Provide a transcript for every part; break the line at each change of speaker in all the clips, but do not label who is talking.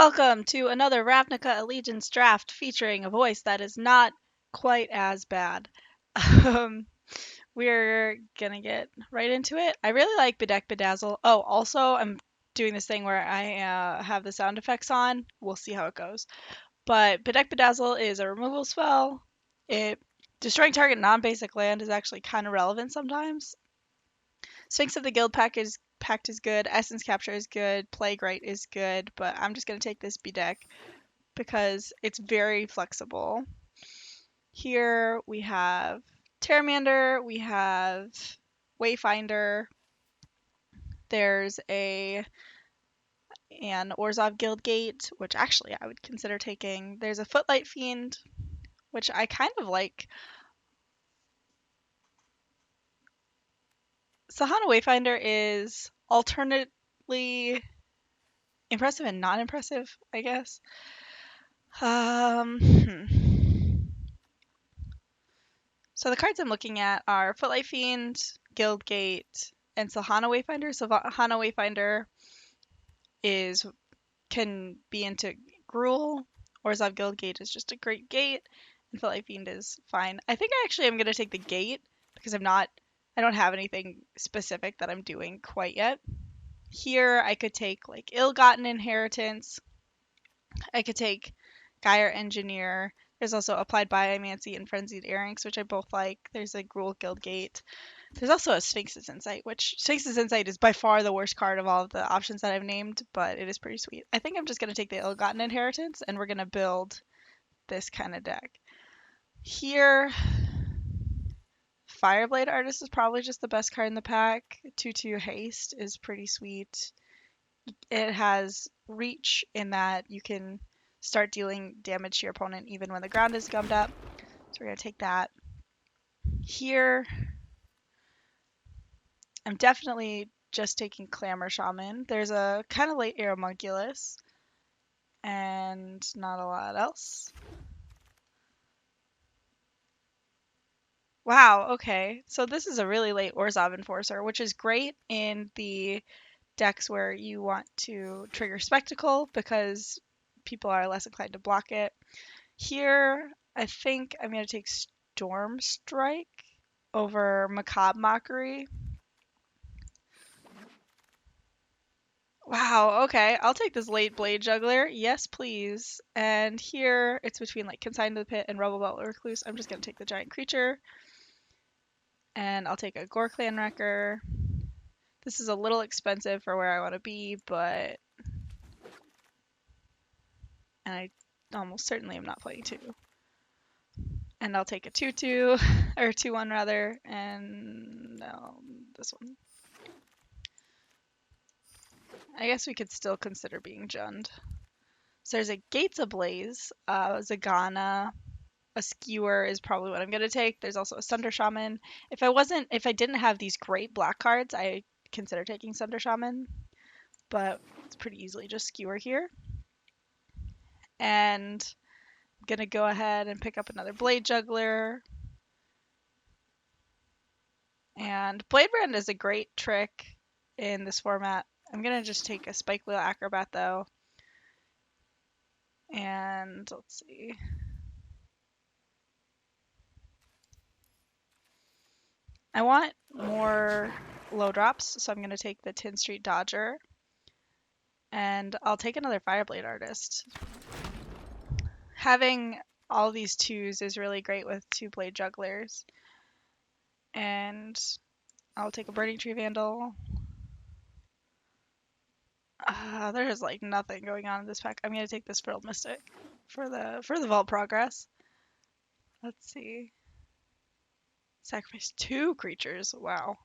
Welcome to another Ravnica Allegiance draft featuring a voice that is not quite as bad. Um, we're gonna get right into it. I really like Bedeck Bedazzle. Oh, also, I'm doing this thing where I have the sound effects on. We'll see how it goes. But Bedeck Bedazzle is a removal spell. It destroying target non-basic land is actually kind of relevant sometimes. Sphinx of the Guild Pact is good. Essence Capture is good. Plague Rite is good. But I'm just gonna take this Bedeck because it's very flexible. Here we have Terramander, we have Wayfinder, there's an Orzhov Guildgate, which actually I would consider taking. There's a Footlight Fiend, which I kind of like. Sahana Wayfinder is alternately impressive and not impressive, I guess. Um, hmm. So the cards I'm looking at are Footlight Fiend, Guildgate, and Sahana Wayfinder. So Sahana Wayfinder is can be into Gruul, or Zav Guildgate is just a great gate, and Footlight Fiend is fine. I think I actually am gonna take the gate because I don't have anything specific that I'm doing quite yet. Here I could take like Ill-Gotten Inheritance. I could take Gyre Engineer. There's also Applied Biomancy and Frenzied Earrings, which I both like. There's a Gruul Guildgate. There's also a Sphinx's Insight, which Sphinx's Insight is by far the worst card of all of the options that I've named, but it is pretty sweet. I think I'm just going to take the Ill-Gotten Inheritance, and we're going to build this kind of deck. Here, Fireblade Artist is probably just the best card in the pack. 2/2 Haste is pretty sweet. It has reach in that you can start dealing damage to your opponent even when the ground is gummed up. So we're going to take that. Here, I'm definitely just taking Clamor Shaman. There's a kind of late Aeromunculus and not a lot else. Wow, okay. So this is a really late Orzhov Enforcer, which is great in the decks where you want to trigger Spectacle because people are less inclined to block it. Here, I think I'm going to take Storm Strike over Macabre Mockery. Wow, okay. I'll take this late Blade Juggler. Yes, please. And here it's between like Consigned to the Pit and Rebel Belt Recluse. I'm just going to take the giant creature. And I'll take a Gore Clan Wrecker. This is a little expensive for where I want to be, but. And I almost certainly am not playing 2. And I'll take a 2/2, or 2/1 rather, and no, this one. I guess we could still consider being Jund. So there's a Gates Ablaze, Zagana, a Skewer is probably what I'm gonna take. There's also a Sunder Shaman. If I didn't have these great black cards, I consider taking Sunder Shaman, but it's pretty easily just Skewer here. And I'm gonna go ahead and pick up another Blade Juggler. And Blade Brand is a great trick in this format. I'm gonna just take a Spike Wheel Acrobat though. And let's see. I want more low drops, so I'm going to take the Tin Street Dodger. And I'll take another Fireblade Artist. Having all these 2s is really great with 2 Blade Jugglers. And I'll take a Burning Tree Vandal. There's like nothing going on in this pack. I'm going to take this Frilled Mystic for the Vault Progress. Let's see. Sacrifice 2 creatures. Wow.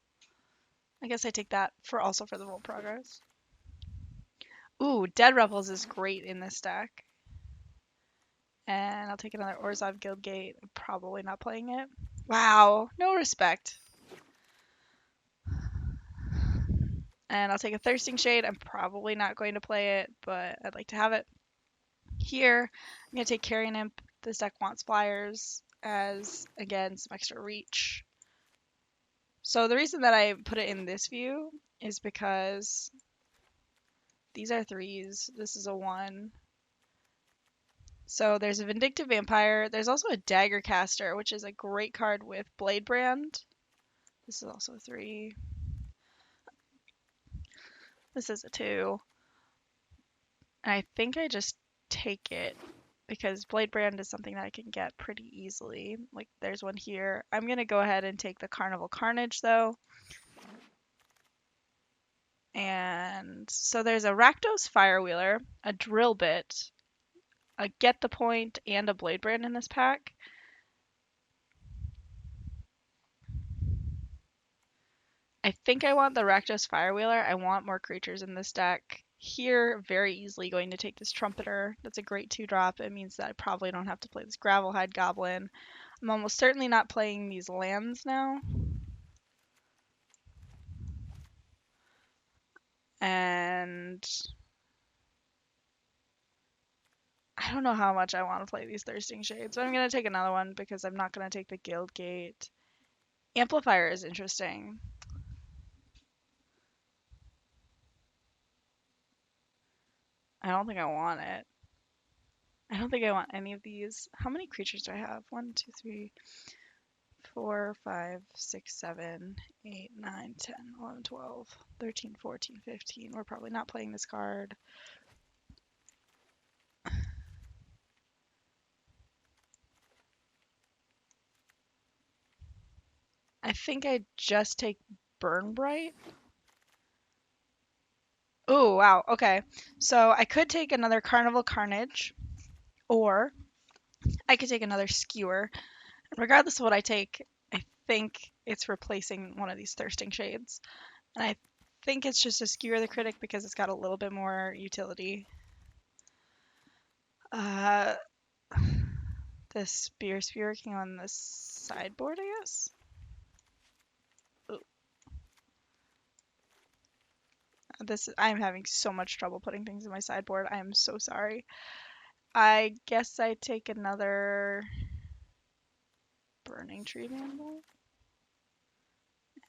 I guess I take that also for the Vault Progress. Ooh, Dead Rebels is great in this deck. And I'll take another Orzhov Guildgate. I'm probably not playing it. Wow, no respect. And I'll take a Thirsting Shade. I'm probably not going to play it, but I'd like to have it. Here, I'm going to take Carrion Imp. This deck wants flyers as, again, some extra reach. So the reason that I put it in this view is because these are 3s. This is a 1. So there's a Vindictive Vampire. There's also a Dagger Caster, which is a great card with Blade Brand. This is also a 3. This is a 2. And I think I just take it because Blade Brand is something that I can get pretty easily. Like there's one here. I'm going to go ahead and take the Carnival Carnage though. And so there's a Rakdos Firewheeler, a Drill Bit, a Get the Point, and a Blade Brand in this pack. I think I want the Rakdos Firewheeler. I want more creatures in this deck. Here, very easily going to take this Trumpeter. That's a great 2-drop. It means that I probably don't have to play this Gravelhide Goblin. I'm almost certainly not playing these lands now. And I don't know how much I want to play these Thirsting Shades, but I'm going to take another one because I'm not going to take the Guild Gate. Amplifier is interesting. I don't think I want it. I don't think I want any of these. How many creatures do I have? 1, 2, 3, 4, 5, 6, 7, 8, 9, 10, 11, 12, 13, 14, 15. We're probably not playing this card. I think I just take Burn Bright. Oh, wow. Okay. So I could take another Carnival Carnage, or I could take another Skewer. Regardless of what I take, I think it's replacing one of these Thirsting Shades. And I think it's just a Skewer the Critic because it's got a little bit more utility. The Spear King on the sideboard, I guess? Ooh. I'm having so much trouble putting things in my sideboard. I am so sorry. I guess I take another Burning Tree Vandal.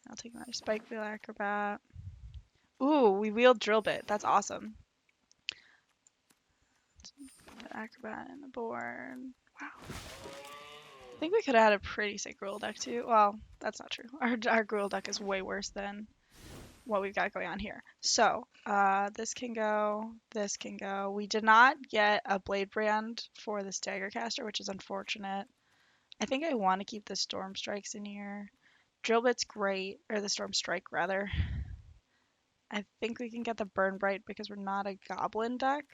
I'll take another Spike Wheel Acrobat. Ooh, we wield Drill Bit. That's awesome. Put Acrobat in the board. Wow. I think we could have had a pretty sick Gruul deck too. Well, that's not true. Our Gruul deck is way worse than what we've got going on here. So, this can go, this can go. We did not get a Blade Brand for the Stagger Caster, which is unfortunate. I think I want to keep the Storm Strikes in here. Drill Bit's great, or the Storm Strike rather. I think we can get the Burn Bright because we're not a Goblin deck.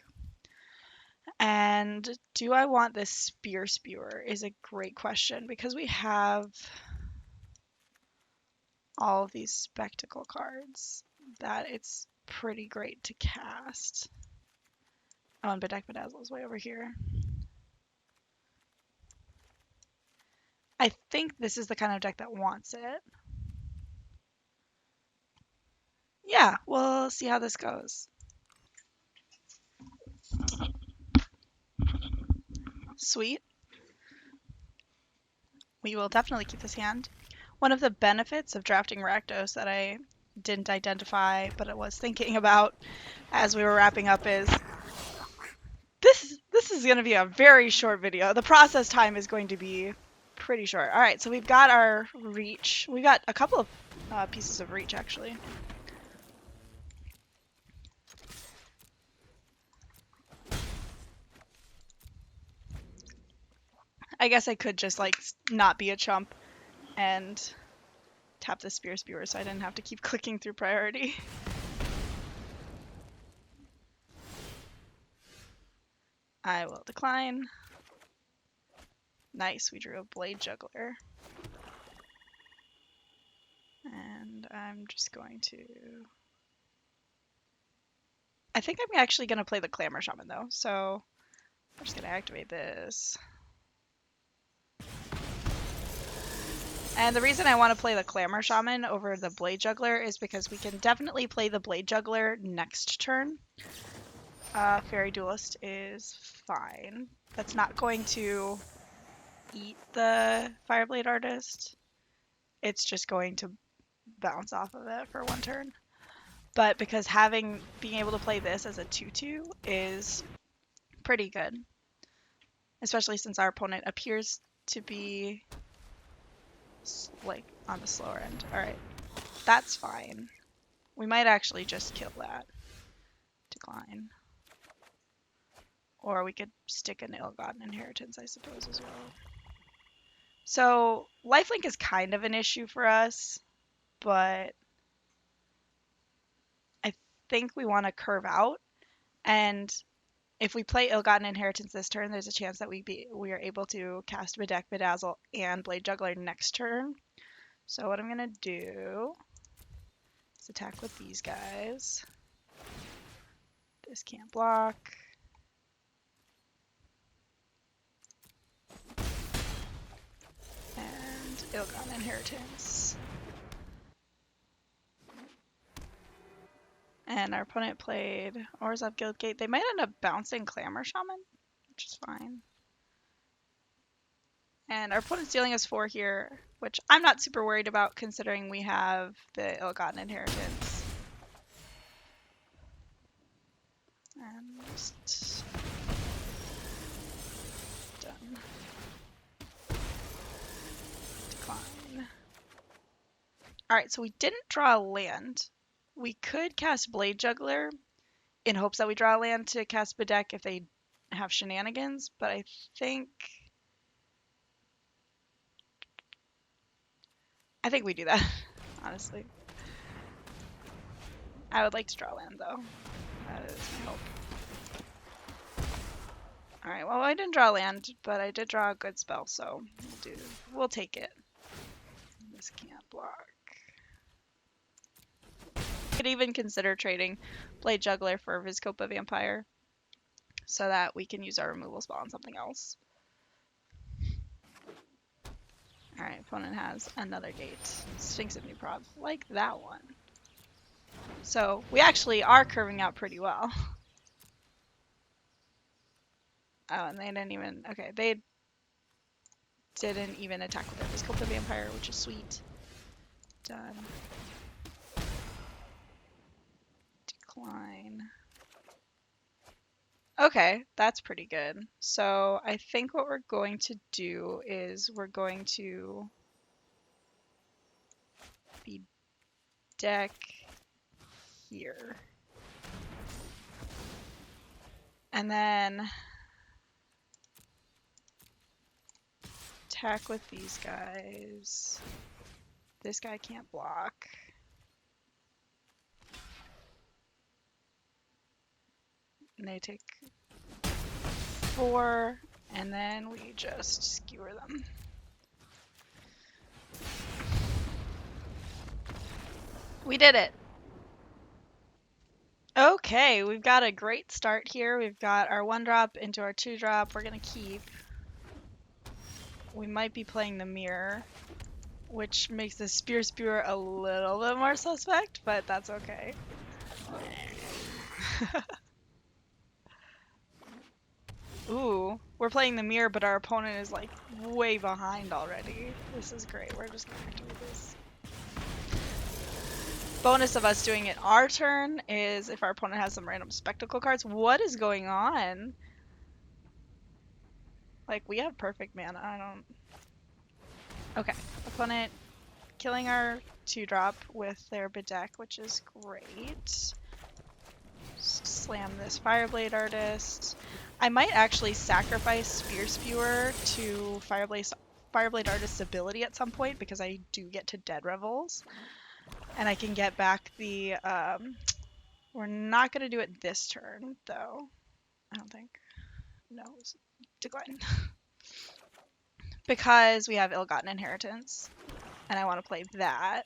And do I want this Spear Spewer is a great question because we have all of these Spectacle cards that it's pretty great to cast. Oh, and Bedeck Bedazzle is way over here. I think this is the kind of deck that wants it. Yeah, we'll see how this goes. Sweet. We will definitely keep this hand. One of the benefits of drafting Rakdos that I didn't identify, but I was thinking about as we were wrapping up is this is going to be a very short video. The process time is going to be pretty short. All right, so we've got our reach. We got a couple of pieces of reach actually. I guess I could just like not be a chump and tap the Spear Spewer so I didn't have to keep clicking through priority. I will decline. Nice, we drew a Blade Juggler. And I'm just going to... I think I'm actually going to play the Clamor Shaman though, so I'm just going to activate this. And the reason I want to play the Clamor Shaman over the Blade Juggler is because we can definitely play the Blade Juggler next turn. Fairy Duelist is fine. That's not going to eat the Fireblade Artist. It's just going to bounce off of it for one turn. But because being able to play this as a 2/2 is pretty good. especially since our opponent appears to be like on the slower end. All right, that's fine. We might actually just kill that. Decline. Or we could stick an ill-gotten inheritance, I suppose, as well. So lifelink is kind of an issue for us, but I think we want to curve out. And if we play ill-gotten inheritance this turn, there's a chance that we are able to cast Bedeck, Bedazzle, and Blade Juggler next turn. So what I'm gonna do is attack with these guys. This can't block. And ill-gotten inheritance. And our opponent played Orzhov Guildgate. They might end up bouncing Clamor Shaman, which is fine. And our opponent's dealing us 4 here, which I'm not super worried about considering we have the ill-gotten inheritance. And just done. Decline. Alright, so we didn't draw a land. We could cast Blade Juggler in hopes that we draw a land to cast Bedeck if they have shenanigans, but I think we do that, honestly. I would like to draw land, though. That is my hope. Alright, well, I didn't draw land, but I did draw a good spell, so we'll take it. This can't block. Could even consider trading Blade Juggler for Vizkopa Vampire so that we can use our removal spell on something else. Alright, opponent has another gate. Sphinx of New Prog, like that one. So we actually are curving out pretty well. Oh, and they didn't even, okay, they didn't even attack with their Vizkopa Vampire, which is sweet. Done. Decline. Okay, that's pretty good. So I think what we're going to do is we're going to Bedeck here. And then attack with these guys. This guy can't block. And they take 4, and then we just skewer them. We did it! Okay, we've got a great start here. We've got our 1-drop into our 2-drop. We're gonna keep. We might be playing the mirror, which makes the Spear Spewer a little bit more suspect, but that's okay. Ooh, we're playing the mirror, but our opponent is like way behind already. This is great. We're just gonna activate this. Bonus of us doing it our turn is if our opponent has some random spectacle cards. What is going on? Like, we have perfect mana. I don't... Okay. Opponent killing our 2-drop with their Bedeck, which is great. Slam this Fireblade Artist. I might actually sacrifice Spear Spewer to Fireblade Artist's ability at some point because I do get to Dead Revels. And I can get back the, we're not going to do it this turn, though. I don't think. No, decline. Because we have Ill-Gotten Inheritance. And I want to play that.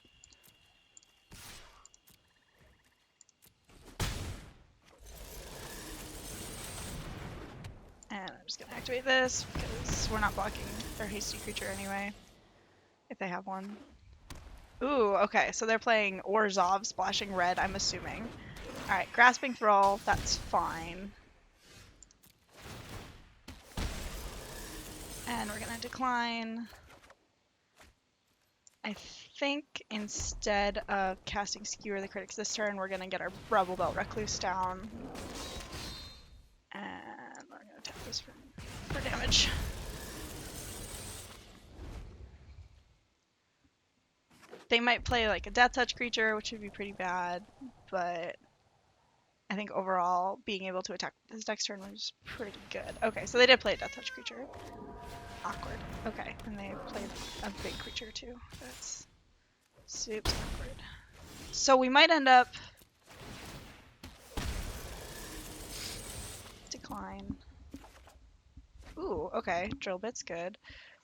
And I'm just going to activate this because we're not blocking their hasty creature anyway. If they have one. Ooh, okay, so they're playing Orzhov, splashing red, I'm assuming. Alright, Grasping Thrall, that's fine. And we're gonna decline. I think instead of casting Skewer the Critics this turn, we're gonna get our Rebel Belt Recluse down. And we're gonna tap this for for damage. They might play like a death touch creature, which would be pretty bad, but I think overall being able to attack this next turn was pretty good. Okay, so they did play a death touch creature. Awkward. Okay, and they played a big creature too. That's super awkward. So we might end up decline. Ooh, okay, drill bit's good.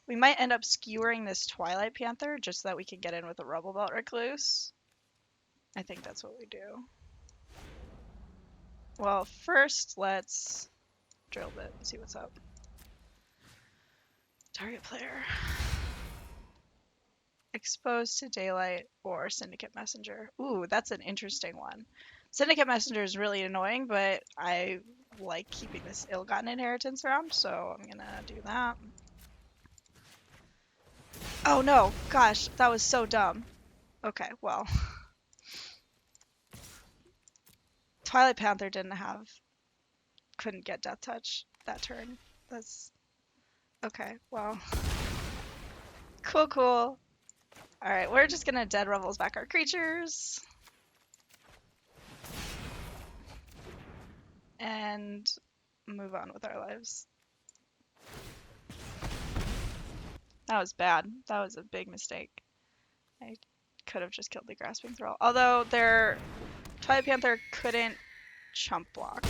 We might end up skewering this Twilight Panther just so that we can get in with a Rubble Belt Recluse. I think that's what we do. Well, first let's drill bit and see what's up. Target player. Exposed to Daylight or Syndicate Messenger. Ooh, that's an interesting one. Syndicate Messenger is really annoying, but I like keeping this Ill-Gotten Inheritance around, so I'm gonna do that. Oh no, gosh, that was so dumb. Okay, well. Twilight Panther couldn't get Death Touch that turn. That's, okay, well. Cool, cool. Alright, we're just gonna Dead Revels back our creatures. And move on with our lives. That was bad. That was a big mistake. I could have just killed the Grasping Thrall. Although their Twilight Panther couldn't chump block.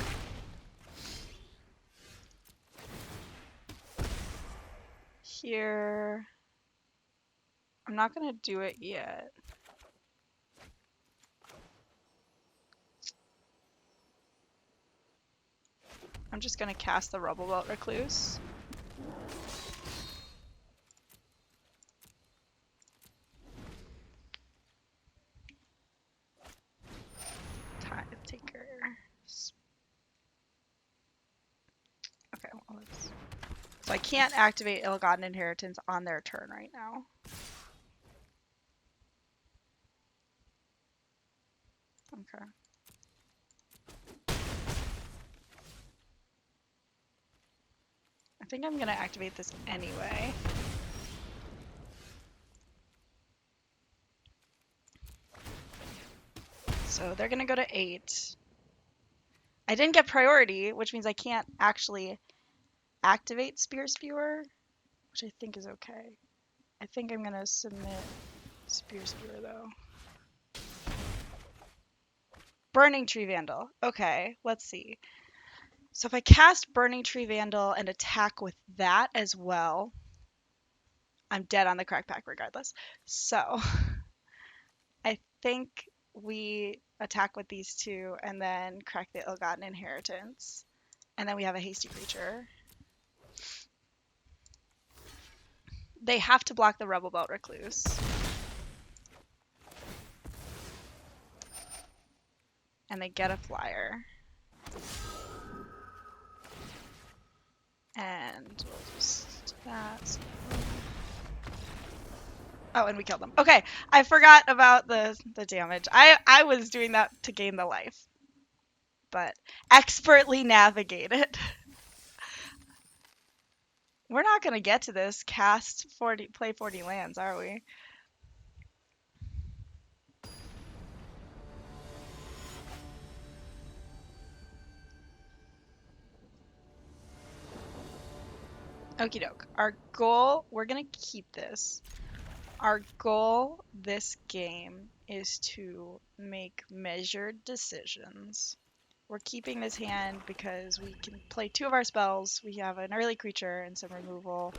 Here, I'm not gonna do it yet. I'm just gonna cast the Rubble Belt Recluse. Tide Taker. Okay, well, let's... So I can't activate Ill-Gotten Inheritance on their turn right now. Okay. I think I'm gonna activate this anyway. So they're gonna go to 8. I didn't get priority, which means I can't actually activate Spear Spewer, which I think is okay. I think I'm gonna submit Spear Spewer though. Burning Tree Vandal. Okay, let's see. So if I cast Burning Tree Vandal and attack with that as well, I'm dead on the crack pack regardless. So I think we attack with these two and then crack the Ill-Gotten Inheritance. And then we have a hasty creature. They have to block the Rubble Belt Recluse. And they get a flyer. And we'll just do that. Oh, and we killed them. Okay, I forgot about the damage. I was doing that to gain the life. But expertly navigated. We're not going to get to this play 40 lands, are we? Okie doke. Our goal, we're going to keep this. Our goal this game is to make measured decisions. We're keeping this hand because we can play 2 of our spells. We have an early creature and some removal.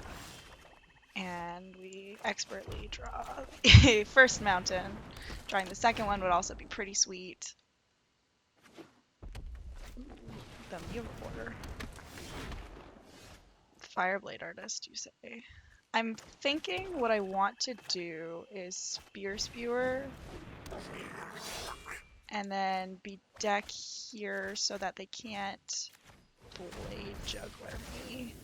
And we expertly draw a first mountain. Drawing the second one would also be pretty sweet. The Mule Order. Fireblade Artist, you say? I'm thinking what I want to do is Spear Spewer and then be deck here so that they can't Blade Juggler me.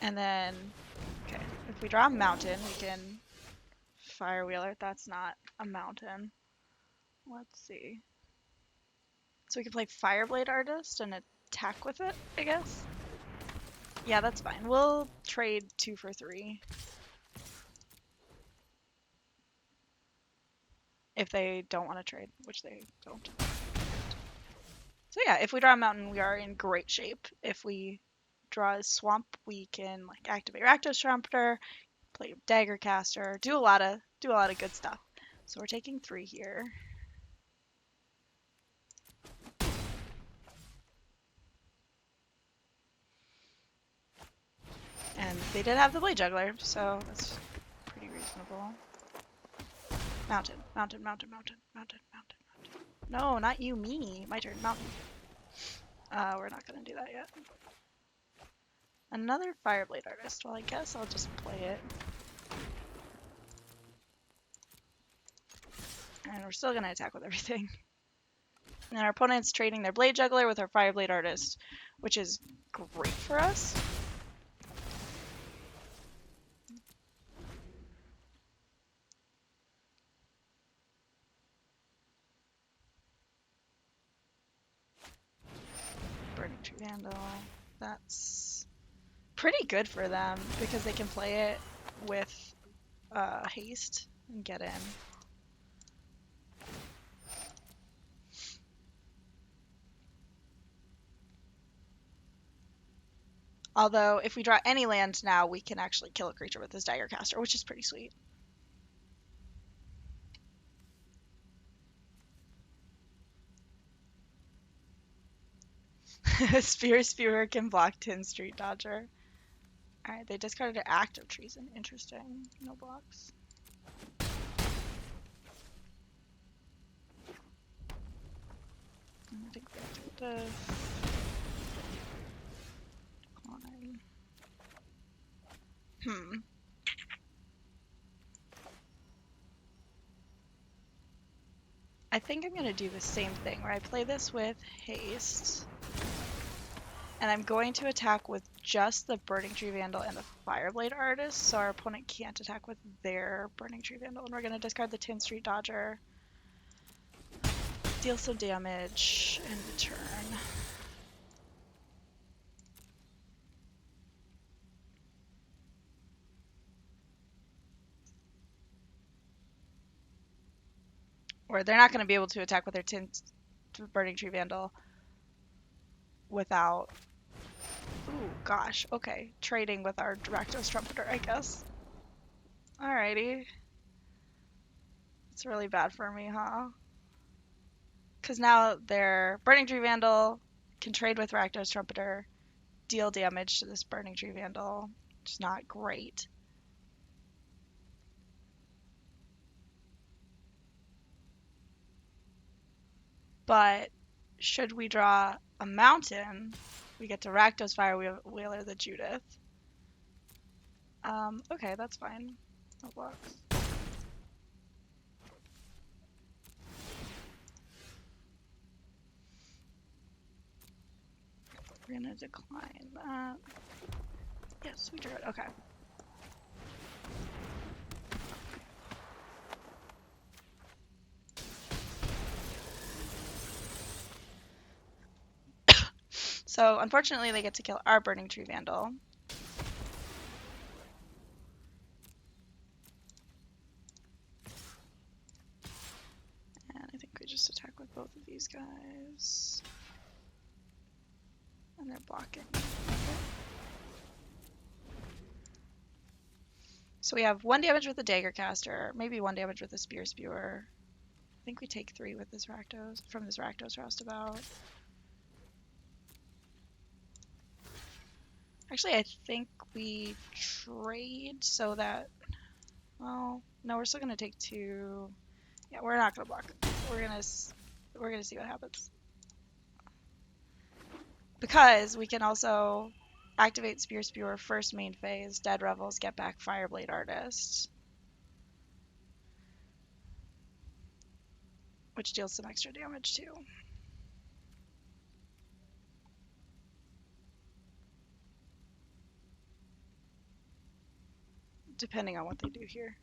And then, okay, if we draw a mountain, we can Fire Wheeler. That's not a mountain. Let's see. So we can play Fireblade Artist and attack with it, I guess? Yeah, that's fine. We'll trade 2 for 3. If they don't want to trade, which they don't. So yeah, if we draw a mountain, we are in great shape. If we draw a swamp, we can like activate Rakdos Trumpeter, play Dagger Caster, do a lot of good stuff. So we're taking 3 here. And they did have the Blade Juggler, so that's pretty reasonable. Mountain, mountain, mountain, mountain, mountain, mountain, mountain. No, not you, me. My turn, mountain. We're not gonna do that yet. Another Fireblade Artist. Well, I guess I'll just play it. And we're still gonna attack with everything. And our opponent's trading their Blade Juggler with our Fireblade Artist, which is great for us. Burning Tree Vandal. That's pretty good for them because they can play it with haste and get in. Although, if we draw any land now, we can actually kill a creature with this Dagger Caster, which is pretty sweet. Spear Spewer can block Tin Street Dodger. Alright, they discarded an Act of Treason. Interesting. No blocks. I think we have to do this. Decline. I think I'm going to do the same thing where I play this with haste. And I'm going to attack with just the Burning Tree Vandal and the Fireblade Artist, so our opponent can't attack with their Burning Tree Vandal. And we're going to discard the Tin Street Dodger, deal some damage, and return. Or they're not going to be able to attack with their Burning Tree Vandal without... Ooh, gosh. Okay. Trading with our Rakdos Trumpeter, I guess. Alrighty. It's really bad for me, huh? Because now their Burning Tree Vandal can trade with Rakdos Trumpeter, deal damage to this Burning Tree Vandal, which is not great. But should we draw a mountain, we get to Rakdos Firewheeler the Judith. Okay, that's fine. No blocks. We're gonna decline that. Yes, we drew it. Okay. So, unfortunately, they get to kill our Burning Tree Vandal. And I think we just attack with both of these guys. And they're blocking. So we have 1 damage with the Dagger Caster, maybe 1 damage with the Spear Spewer. I think we take 3 with this Rakdos, from this Rakdos Roustabout. Actually, I think we trade so that, well, no, we're still gonna take 2. Yeah, we're not gonna block. We're gonna see what happens. Because we can also activate Spear Spewer first main phase, Dead Revels, get back Fireblade Artist, which deals some extra damage too. Depending on what they do here.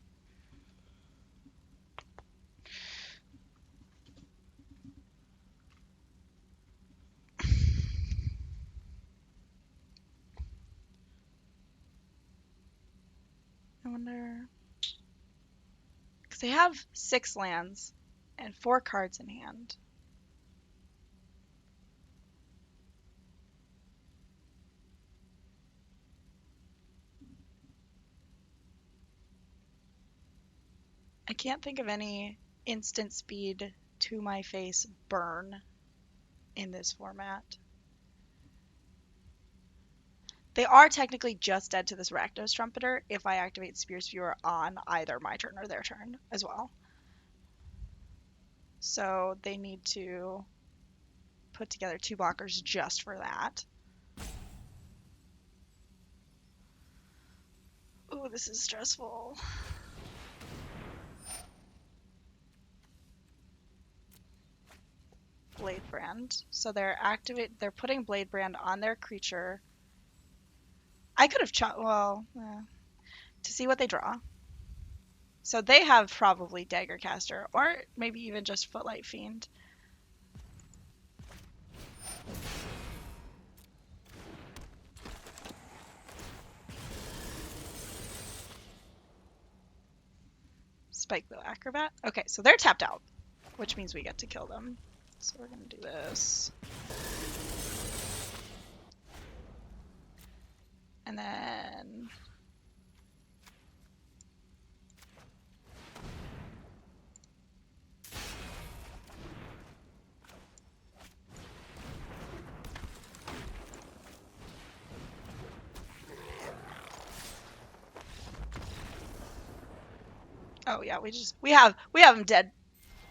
I wonder... Because they have 6 lands and 4 cards in hand. I can't think of any instant speed to my face burn in this format. They are technically just dead to this Rakdos Trumpeter if I activate Spear Spewer on either my turn or their turn as well. So they need to put together 2 blockers just for that. Ooh, this is stressful. Blade Brand. So they're putting Blade Brand on their creature. I could have to see what they draw. So they have probably Dagger Caster, or maybe even just Footlight Fiend. Spikewheel Acrobat. Okay, so they're tapped out, which means we get to kill them. So we're gonna do this. And then... Oh yeah, we have them dead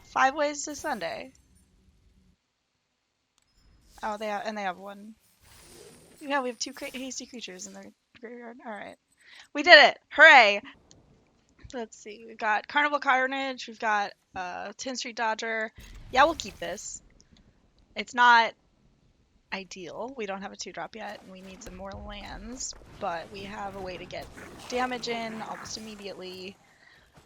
5 ways to Sunday. Oh, they have one. Yeah, we have 2 hasty creatures in the graveyard. All right, we did it! Hooray! Let's see. We've got Carnival Carnage. We've got Tin Street Dodger. Yeah, we'll keep this. It's not ideal. We don't have a 2-drop yet, and we need some more lands, but we have a way to get damage in almost immediately.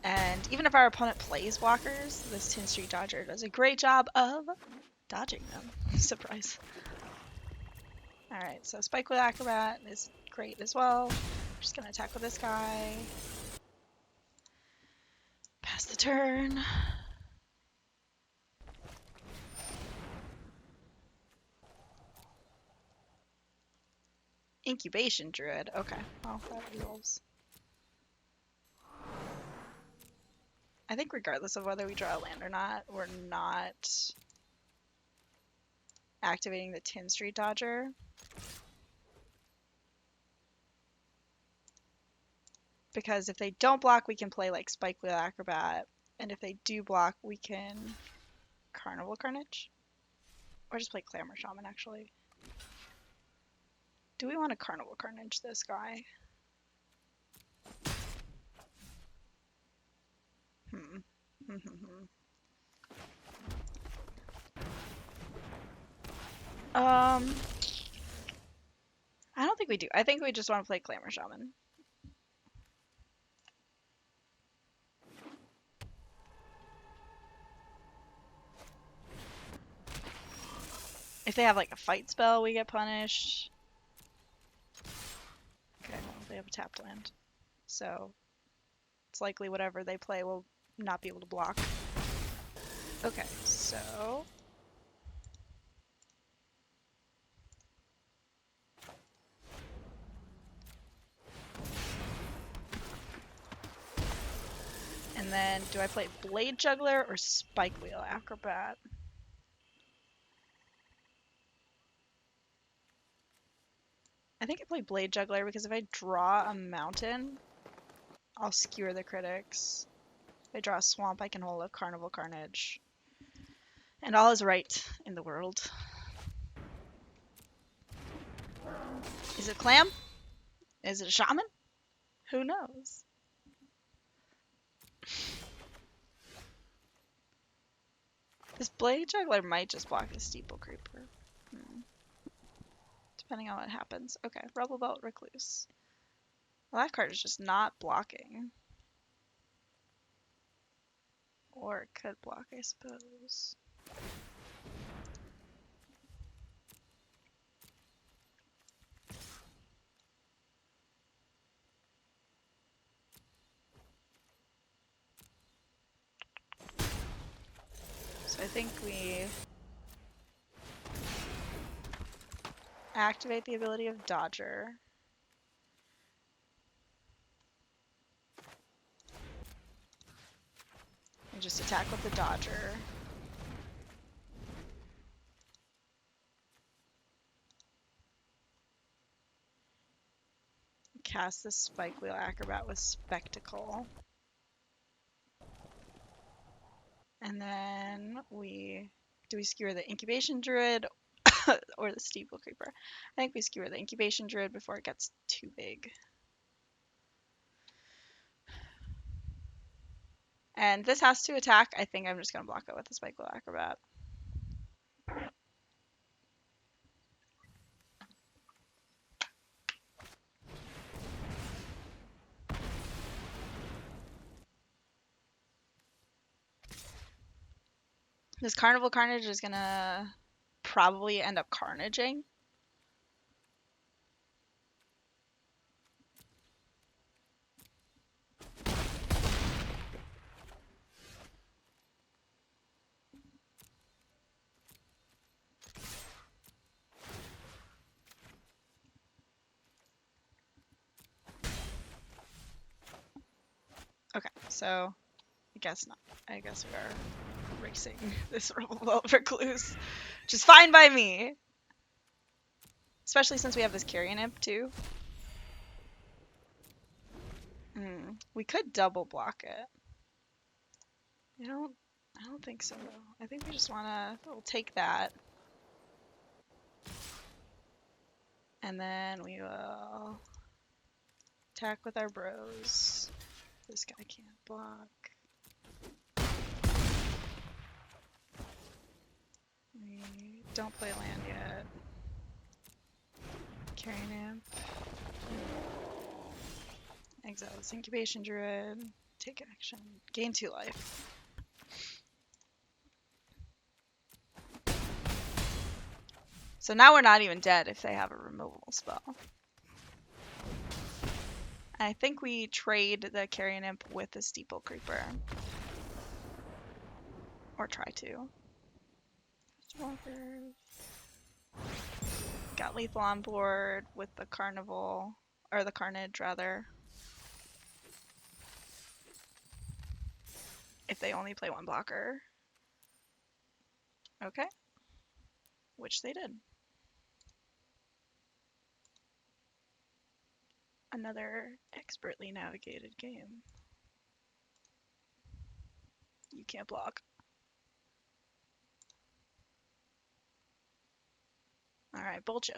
And even if our opponent plays blockers, this Tin Street Dodger does a great job of dodging them. Surprise. Alright, so Spikewheel Acrobat is great as well. We're just gonna attack with this guy. Pass the turn. Incubation Druid. Okay, well, that resolves. I think regardless of whether we draw a land or not, we're not activating the Tin Street Dodger. Because if they don't block, we can play like Spikewheel Acrobat. And if they do block, we can Carnival Carnage. Or just play Clamor Shaman, actually. Do we want to Carnival Carnage this guy? I don't think we do. I think we just want to play Clamor Shaman. If they have like a fight spell, we get punished. Okay, well, they have a tapped land. So it's likely whatever they play will not be able to block. Okay, so... And then, do I play Blade Juggler or Spikewheel Acrobat? I think I play Blade Juggler because if I draw a mountain, I'll skewer the critics. If I draw a swamp, I can hold a Carnival Carnage. And all is right in the world. Is it Clam? Is it a Shaman? Who knows? This Blade Juggler might just block the Steeple Creeper. Depending on what happens. Okay, Rebel Belt Recluse. Well, that card is just not blocking. Or it could block, I suppose. I think we activate the ability of Dodger. And just attack with the Dodger. Cast the Spike Wheel Acrobat with Spectacle. And then do we skewer the Incubation Druid or the Steeple Creeper? I think we skewer the Incubation Druid before it gets too big. And this has to attack. I think I'm just going to block it with the Spike Wheel Acrobat. This Carnival Carnage is going to probably end up carnaging. Okay, so I guess not. I guess we are racing this Revolt Recluse, which is fine by me. Especially since we have this Carrion Imp too. We could double block it. I don't think so though. I think we just we'll take that. And then we will attack with our bros. This guy can't block. We don't play land yet. Carrion Imp. Exile this Incubation Druid. Take action. Gain 2 life. So now we're not even dead if they have a removal spell. I think we trade the Carrion Imp with the Steeple Creeper. Or try to. Got lethal on board with the Carnival, or the Carnage rather. If they only play one blocker. Okay. Which they did. Another expertly navigated game. You can't block. Alright, Bolcha.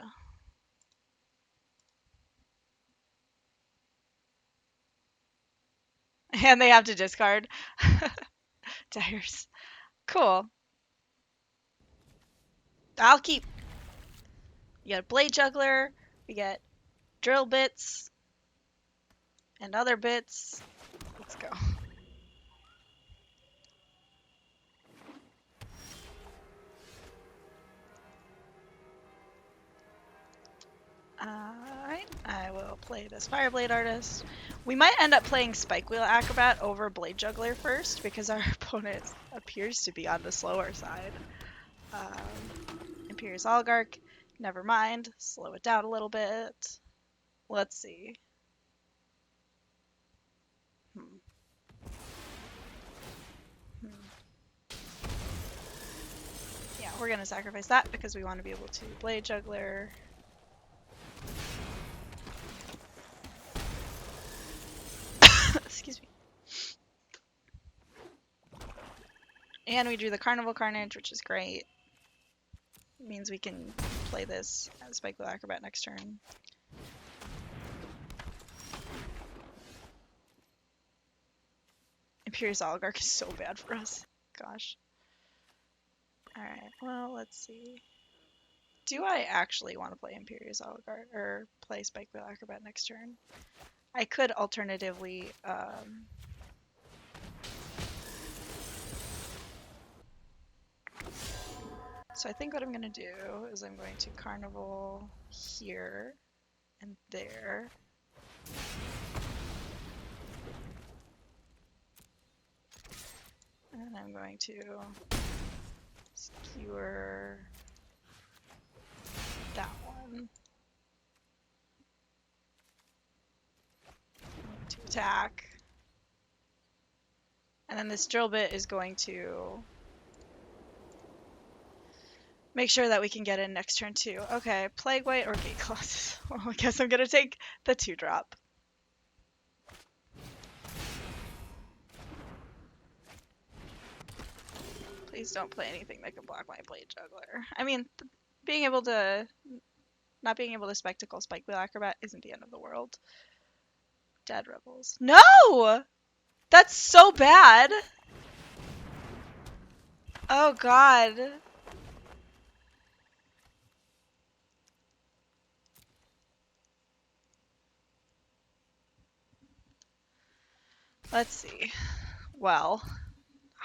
And they have to discard. Tires. Cool. I'll keep. You get a Blade Juggler. We get drill bits. And other bits. Let's go. Alright, I will play this Fireblade Artist. We might end up playing Spike Wheel Acrobat over Blade Juggler first because our opponent appears to be on the slower side. Imperious Oligarch, never mind. Slow it down a little bit. Let's see. Yeah, we're going to sacrifice that because we want to be able to Blade Juggler. Excuse me. And we drew the Carnival Carnage, which is great. It means we can play this as Spike Wheel Acrobat next turn. Imperious Oligarch is so bad for us. Gosh. Alright, well, let's see. Do I actually want to play Imperious Oligarch or play Spike Wheel Acrobat next turn? I could alternatively so I think what I'm going to do is I'm going to Carnival here and there. And I'm going to skewer that one. To attack. And then this drill bit is going to make sure that we can get in next turn too. Okay, Plague White or Gate Colossus. Well, I guess I'm gonna take the 2-drop. Please don't play anything that can block my Blade Juggler. I mean, not being able to Spectacle Spike Wheel Acrobat isn't the end of the world. Dead Rebels. No! That's so bad! Oh god. Let's see. Well,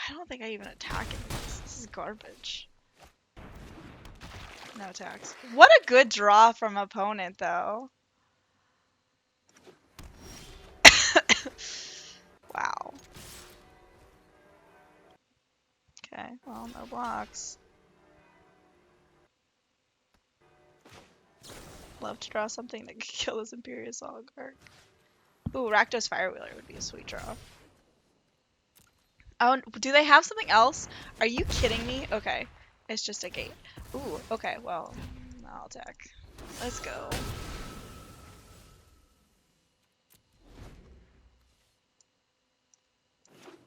I don't think I even attack it. This is garbage. No attacks. What a good draw from opponent, though. Wow. Okay, well, no blocks. Love to draw something that could kill this Imperious Oligarch. Ooh, Rakdos Firewheeler would be a sweet draw. Oh, do they have something else? Are you kidding me? Okay, it's just a gate. Ooh, okay, well, I'll attack. Let's go.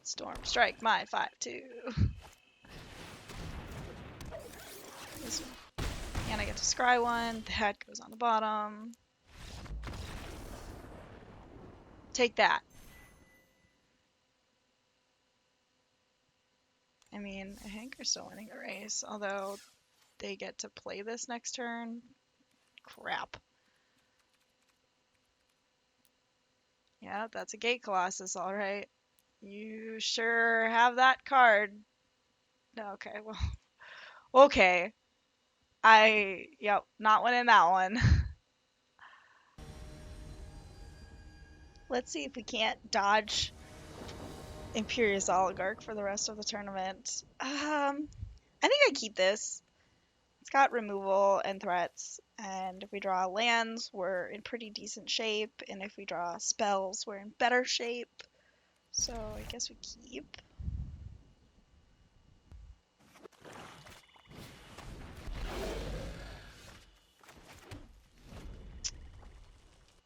Storm Strike, my 5/2. This one. And I get to scry one. That goes on the bottom. Take that. I mean, I think we're still winning the race, although they get to play this next turn. Crap. Yeah, that's a Gate Colossus, alright. You sure have that card. Okay, well. Okay. Yep, not winning that one. Let's see if we can't dodge Imperious Oligarch for the rest of the tournament. I think I keep this. It's got removal and threats, and if we draw lands, we're in pretty decent shape, and if we draw spells, we're in better shape. So I guess we keep.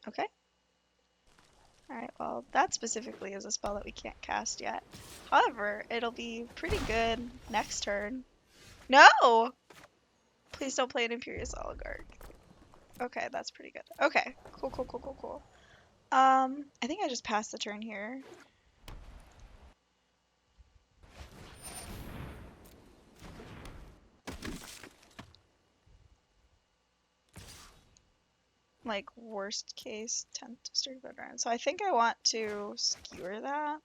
Okay. Alright, well, that specifically is a spell that we can't cast yet. However, it'll be pretty good next turn. No! Please don't play an Imperious Oligarch. Okay, that's pretty good. Okay, cool. I think I just passed the turn here. Like, worst case, 10th District Veteran. So I think I want to skewer that.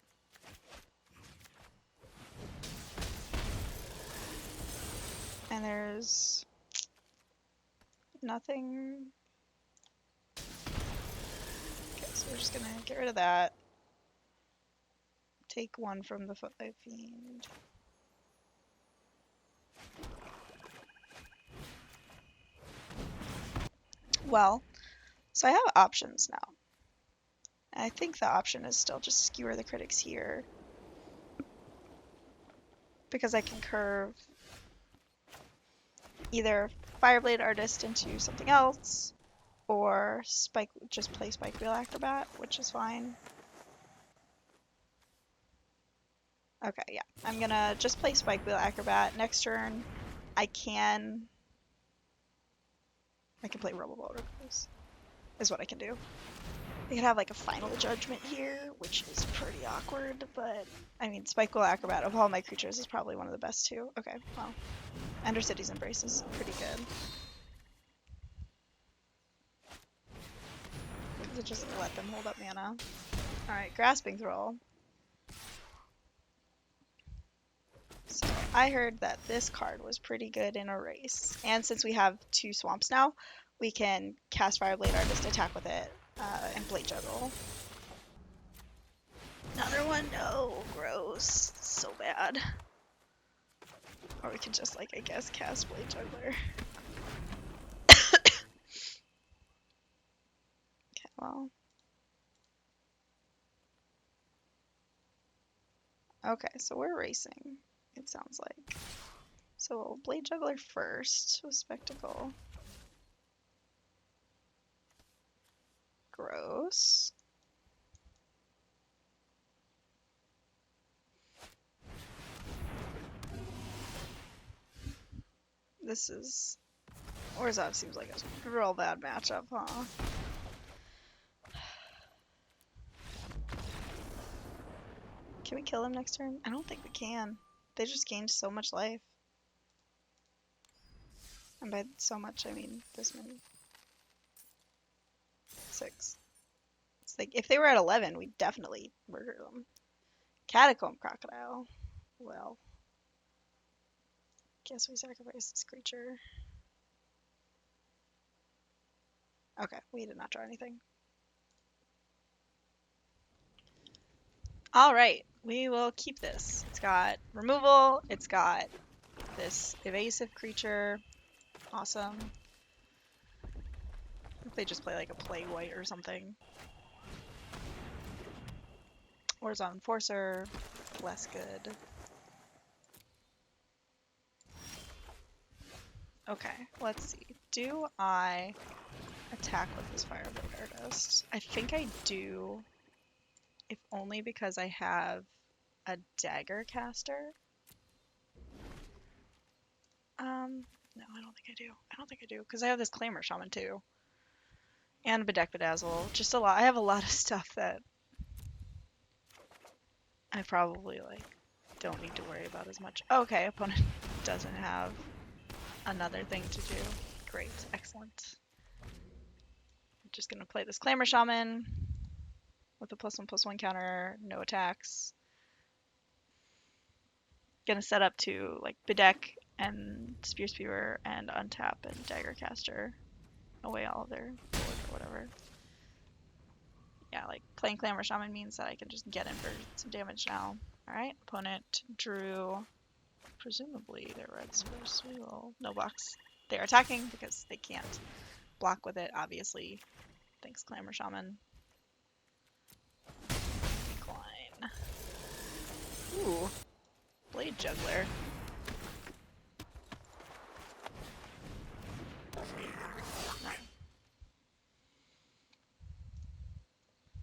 And there's nothing. Okay, so we're just gonna get rid of that. Take one from the Footlight Fiend. Well, so I have options now. I think the option is still just skewer the critics here. Because I can curve either Fireblade Artist into something else, or just play Spike Wheel Acrobat, which is fine. Okay, yeah. I'm gonna just play Spike Wheel Acrobat. Next turn, I can play Robo Recluse, is what I can do. I could have like a Final Judgment here, which is pretty awkward, but I mean, Spike Wheel Acrobat of all my creatures is probably one of the best too. Okay, well, Ender City's Embrace is pretty good. Because it just let them hold up mana. Alright, Grasping Thrall. So I heard that this card was pretty good in a race. And since we have 2 swamps now, we can cast Fireblade Artist, attack with it, and Blade Juggle. Another one? No, gross. So bad. Or we could just, like, I guess, cast Blade Juggler. Okay, well. Okay, so we're racing, it sounds like. So Blade Juggler first with Spectacle. Gross. This is... Orzhov seems like a real bad matchup, huh? Can we kill him next turn? I don't think we can. They just gained so much life. And by so much, I mean this many. 6. It's like, if they were at 11, we'd definitely murder them. Catacomb Crocodile. Well, guess we sacrifice this creature. Okay, we did not draw anything. Alright, we will keep this. It's got removal, it's got this evasive creature. Awesome. If they just play like a play white or something. Warzone Enforcer, less good. Okay, let's see. Do I attack with this Fireblade Artist? I think I do, if only because I have a Dagger Caster. No, I don't think I do. I don't think I do, because I have this Claymore Shaman too. And Bedeck Bedazzle. Just a lot. I have a lot of stuff that I probably, like, don't need to worry about as much. Okay, opponent doesn't have another thing to do. Great, excellent. I'm just gonna play this Claymore Shaman with a +1/+1 counter, no attacks. Gonna set up to, like, Bedeck and Spear Spewer and untap and Dagger Caster away all of their board or whatever. Yeah, like, playing Claymore Shaman means that I can just get in for some damage now. Alright, opponent drew presumably their reds first. We will no blocks. They're attacking because they can't block with it, obviously. Thanks, Claymore Shaman. Decline. Ooh. Blade Juggler. No.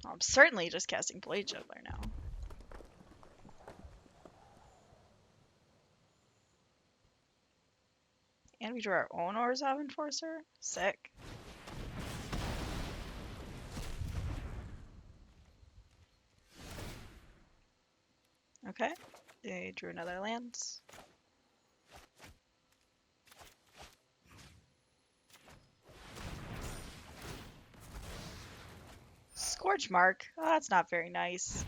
I'm certainly just casting Blade Juggler now. And we drew our own Orzhov Enforcer? Sick. Okay. They drew another land. Scorch Mark. Oh, that's not very nice.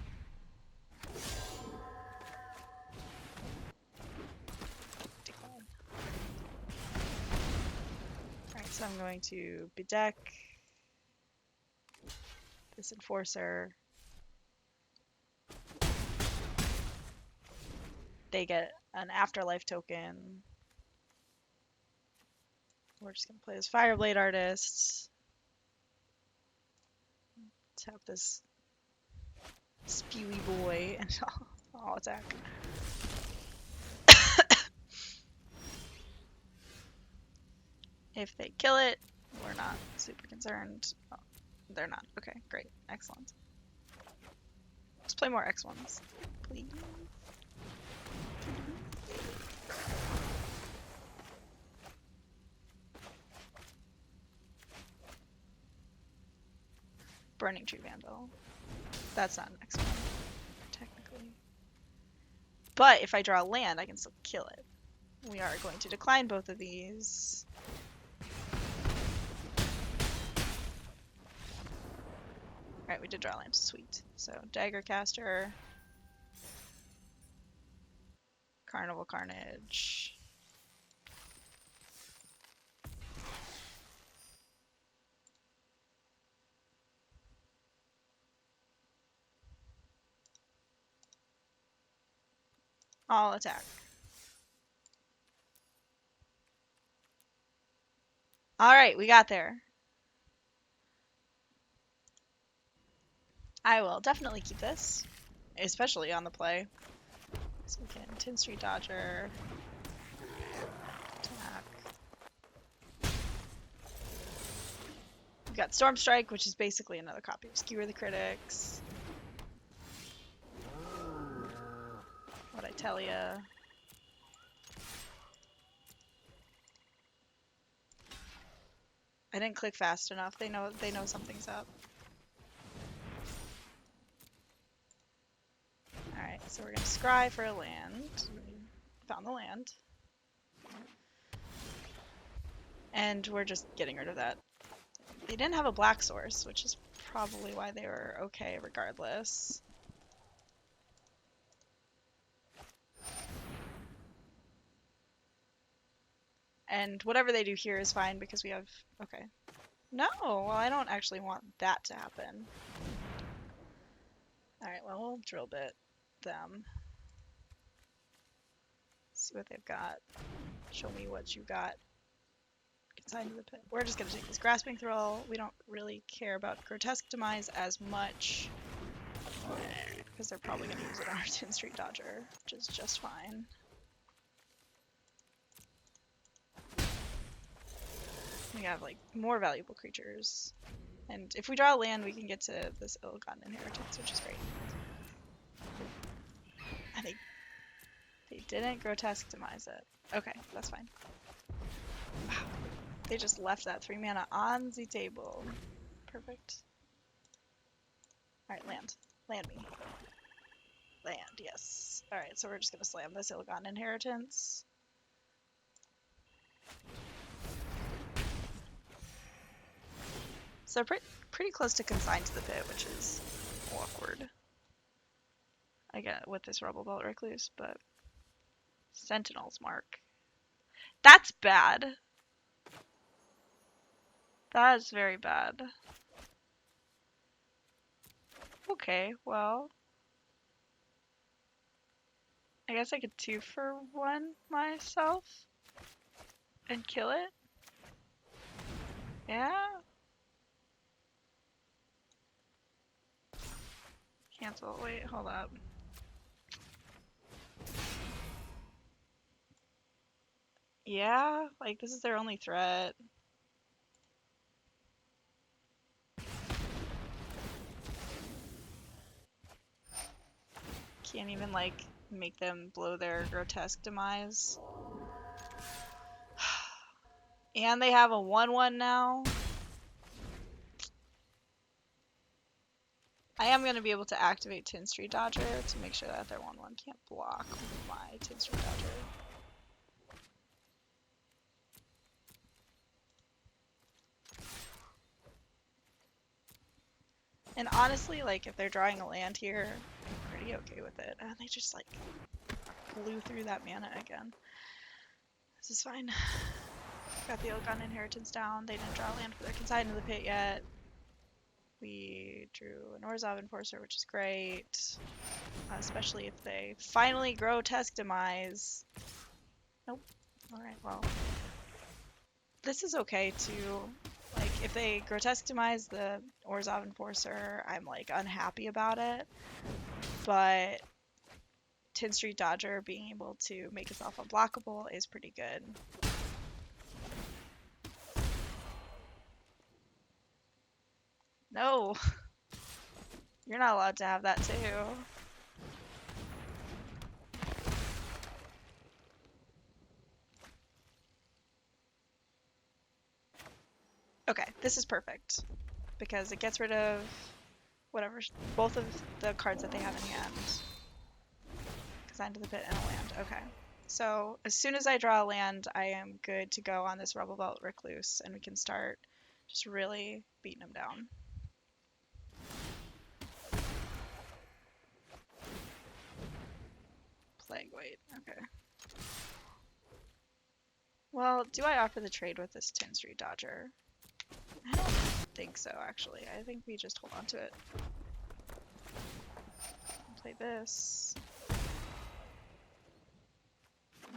Decline. Alright, so I'm going to Bedeck this Enforcer. They get an Afterlife token. We're just going to play this Fireblade Artist. Tap this Spewy boy and I'll attack. If they kill it, we're not super concerned. Oh, they're not. Okay, great. Excellent. Let's play more X1s, please. Burning Tree Vandal. That's not an X1, technically. But if I draw land, I can still kill it. We are going to decline both of these. Alright, we did draw land. Sweet. So, Dagger Caster. Carnival Carnage. I'll attack. Alright, we got there. I will definitely keep this, especially on the play. So we can Tin Street Dodger, attack. We've got Storm Strike, which is basically another copy of Skewer the Critics. What'd I tell ya? I didn't click fast enough. They know something's up. Alright, so we're gonna scry for a land. Found the land. And we're just getting rid of that. They didn't have a black source, which is probably why they were okay regardless. And whatever they do here is fine because we have... Okay. No! Well, I don't actually want that to happen. Alright, well, we'll drill bit them. See what they've got. Show me what you got. Consigned to the pit. We're just going to take this Grasping Thrill. We don't really care about Grotesque Demise as much. Because they're probably going to use it on our Tin Street Dodger, which is just fine. We have, like, more valuable creatures. And if we draw a land, we can get to this Ill-Gotten Inheritance, which is great. And they didn't Grotesque Demise it. Okay, that's fine. Wow. They just left that 3 mana on the table. Perfect. Alright, land. Land me. Land, yes. Alright, so we're just gonna slam this Ill-Gotten Inheritance. So pretty close to Consigned to the Pit, which is awkward. I get with this Rebel Belt Recluse, but Sentinel's Mark. That's bad. That is very bad. Okay, well. I guess I could 2-for-1 myself and kill it. Yeah. Cancel. Wait, hold up. Yeah, like this is their only threat. Can't even like make them blow their Grotesque Demise. And they have a 1/1 now. I am going to be able to activate Tin Street Dodger to make sure that their 1/1 can't block my Tin Street Dodger. And honestly, like, if they're drawing a land here, I'm pretty okay with it. And they just, like, blew through that mana again. This is fine. Got the Ill-Gotten Inheritance down. They didn't draw land for their Consigned to the Pit yet. We drew an Orzhov Enforcer, which is great. Especially if they finally Grotesque Demise. Nope. Alright, well. This is okay, too. Like, if they Grotesque Demise the Orzhov Enforcer, I'm, like, unhappy about it. But Tin Street Dodger being able to make itself unblockable is pretty good. No! You're not allowed to have that, too. Okay, this is perfect. Because it gets rid of whatever, both of the cards that they have in hand. Consigned to the Pit and a land. Okay. So as soon as I draw a land, I am good to go on this Rebel Belt Recluse, and we can start just really beating them down. Plague Weight. Okay. Well, do I offer the trade with this Tin Street Dodger? I don't think so, actually. I think we just hold on to it. Play this.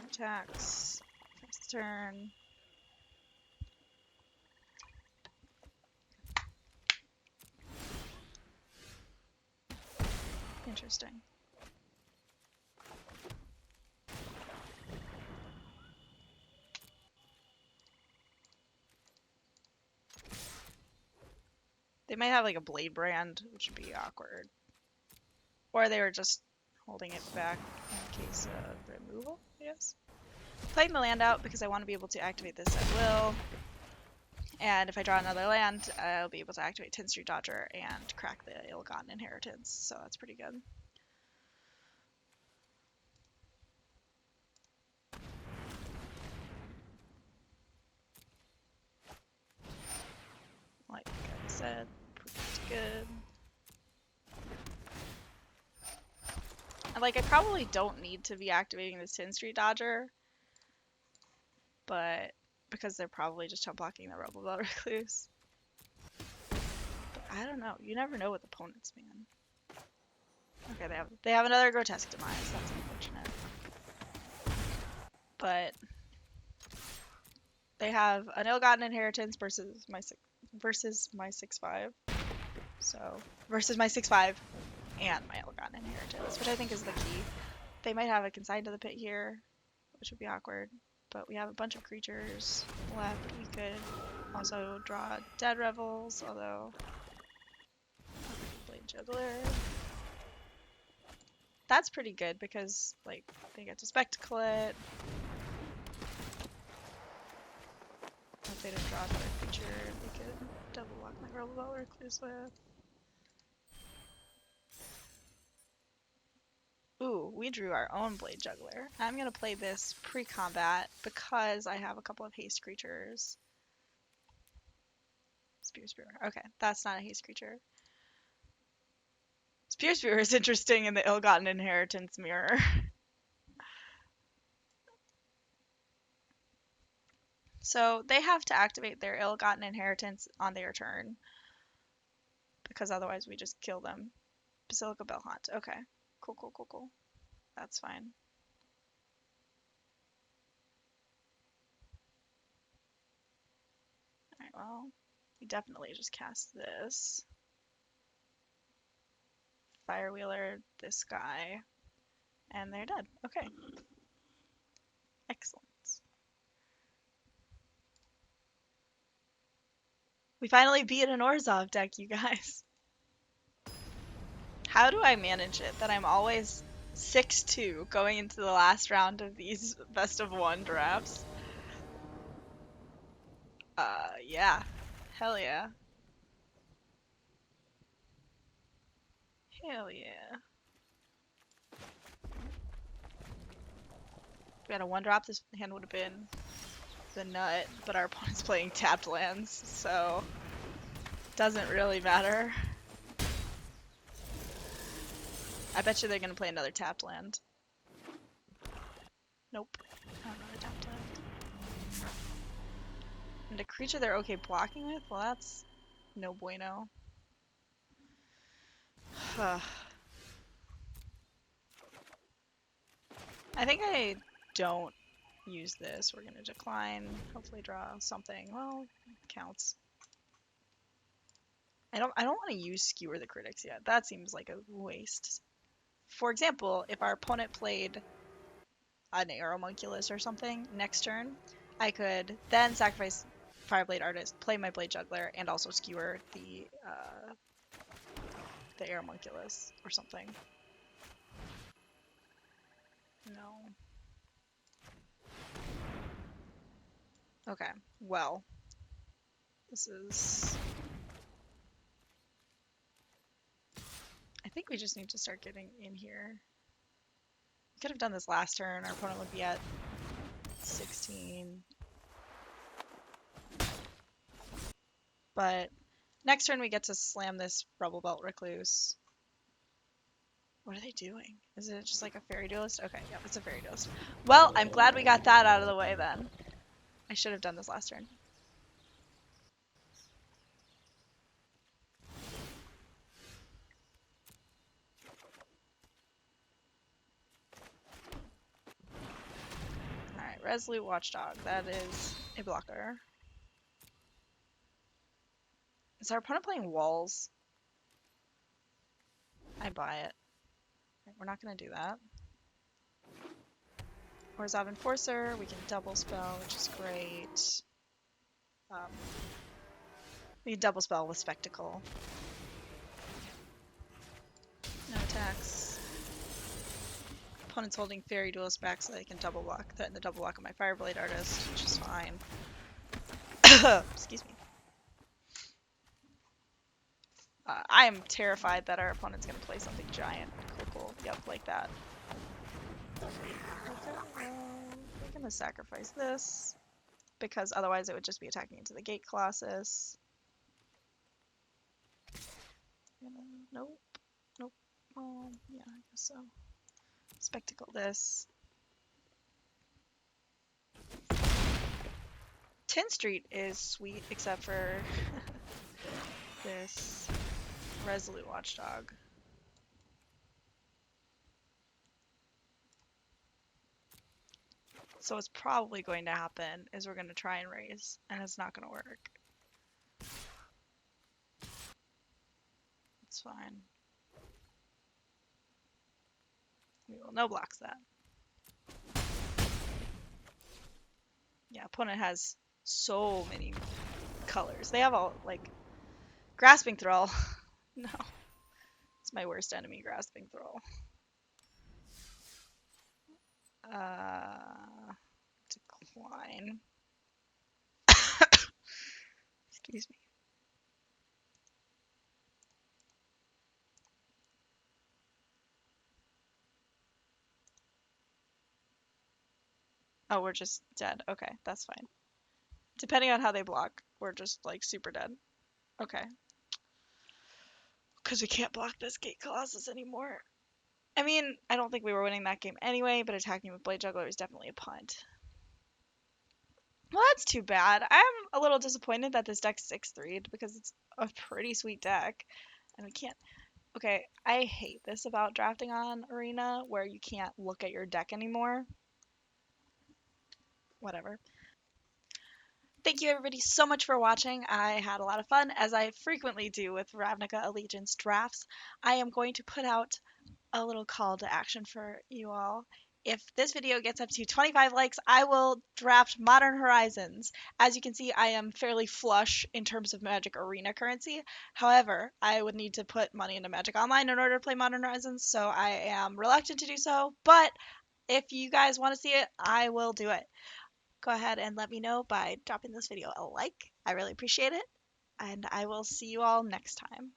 Attacks. First turn. Interesting. They might have like a blade brand, which would be awkward. Or they were just holding it back in case of removal, yes. Playing the land out because I want to be able to activate this at will. And if I draw another land, I'll be able to activate 10th Street Dodger and crack the Ill-Gotten Inheritance, so that's pretty good. Like I said, pretty good. And like, I probably don't need to be activating this 10th Street Dodger, but because they're probably just chump blocking the Rebel Belt Recluse. But I don't know. You never know with opponents, man. Okay, they have another Grotesque Demise. That's unfortunate. But they have an Ill-Gotten Inheritance versus my 6/5. So versus my 6/5 and my Ill-Gotten Inheritance, which I think is the key. They might have a Consigned to the Pit here, which would be awkward. But we have a bunch of creatures left. We could also draw Dead Revels, although Blade Juggler. That's pretty good because like they get to spectacle it. If they didn't draw another creature, they could double lock my Rebel Belt Recluse with. Ooh, we drew our own Blade Juggler. I'm going to play this pre-combat because I have a couple of haste creatures. Spear. Okay, that's not a haste creature. Spear is interesting in the Ill-Gotten Inheritance mirror. So they have to activate their Ill-Gotten Inheritance on their turn, because otherwise we just kill them. Basilica Bellhaunt. Okay, cool. That's fine. Alright, well, we definitely just cast this. Firewheeler, this guy, and they're dead. Okay. Excellent. We finally beat an Orzhov deck, you guys. How do I manage it that I'm always 6-2 going into the last round of these best of one drafts? Yeah. Hell yeah. Hell yeah. If we had a one drop, this hand would have been the nut, but our opponent's playing tapped lands, so doesn't really matter. I bet you they're gonna play another tapped land. Nope. Not another tapped land. And a creature they're okay blocking with? Well, that's no bueno. I think I don't use this. We're gonna decline. Hopefully draw something. Well, counts. I don't want to use Skewer the Critics yet. That seems like a waste. For example, if our opponent played an Aeromunculus or something next turn, I could then sacrifice Fireblade Artist, play my Blade Juggler, and also Skewer the Aeromunculus or something. No. Okay, well, this is... I think we just need to start getting in here. We could have done this last turn. Our opponent would be at 16. But next turn we get to slam this Rebel Belt Recluse. What are they doing? Is it just like a Fairy Duelist? Okay, yeah, it's a Fairy Duelist. Well, I'm glad we got that out of the way then. I should have done this last turn. Alright, Resolute Watchdog. That is a blocker. Is our opponent playing Walls? I buy it. We're not going to do that. Orzhov Enforcer, we can double spell, which is great. We can double spell with Spectacle. No attacks. Opponent's holding Fairy Duelist back so they can double block. Threaten the double block of my Fireblade Artist, which is fine. Excuse me. I am terrified that our opponent's going to play something giant. Cool. Yep, like that. Okay, we're going to sacrifice this, because otherwise it would just be attacking into the Gate Colossus. Nope. Yeah, I guess so. Spectacle this. 10th Street is sweet, except for this Resolute Watchdog. So what's probably going to happen is we're going to try and raise, and it's not going to work. It's fine. We will no blocks that. Yeah, opponent has so many colors. They have all, like, Grasping Thrall. No. It's my worst enemy, Grasping Thrall. Decline. Excuse me. Oh, we're just dead. Okay, that's fine. Depending on how they block, we're just, like, super dead. Okay. Because we can't block this Gate Colossus anymore. I mean, I don't think we were winning that game anyway, but attacking with Blade Juggler is definitely a punt. Well, that's too bad. I'm a little disappointed that this deck's 6-3'd because it's a pretty sweet deck. And we can't... Okay, I hate this about drafting on Arena, where you can't look at your deck anymore. Whatever. Thank you everybody so much for watching. I had a lot of fun, as I frequently do with Ravnica Allegiance drafts. I am going to put out a little call to action for you all. If this video gets up to 25 likes, I will draft Modern Horizons. As you can see, I am fairly flush in terms of Magic Arena currency. However, I would need to put money into Magic Online in order to play Modern Horizons, so I am reluctant to do so. But if you guys want to see it, I will do it. Go ahead and let me know by dropping this video a like. I really appreciate it. And I will see you all next time.